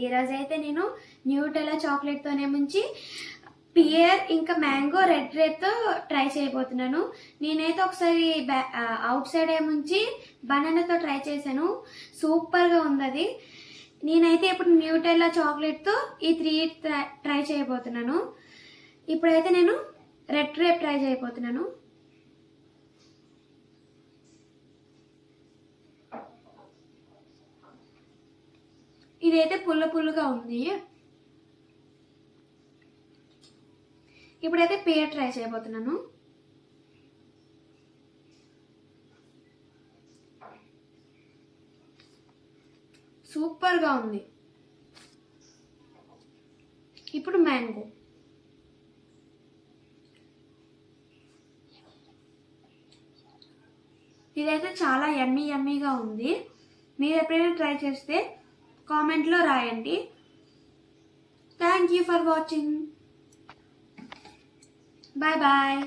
ఈరోజు అయితే నేను న్యూటెల్లా చాక్లెట్తోనే ముంచి పియర్ ఇంకా మ్యాంగో రెడ్ గ్రేప్తో ట్రై చేయబోతున్నాను. నేనైతే ఒకసారి అవుట్ సైడ్ ఏముంచి బనానాతో ట్రై చేశాను, సూపర్గా ఉంది అది. నేనైతే ఇప్పుడు న్యూటెల్లా చాక్లెట్తో ఈ 3 ట్రై చేయబోతున్నాను. ఇప్పుడైతే నేను రెడ్ గ్రేప్ ట్రై చేయబోతున్నాను. ఇదైతే పుల్లగా ఉంది. ఇప్పుడైతే పియర్ ట్రై చేయబోతున్నాను. సూపర్గా ఉంది. ఇప్పుడు మ్యాంగో. ఇదైతే చాలా యమ్మీగా ఉంది. మీరు ఎప్పుడైనా ట్రై చేస్తే కామెంట్లో రాయండి. Thank you for watching. Bye bye.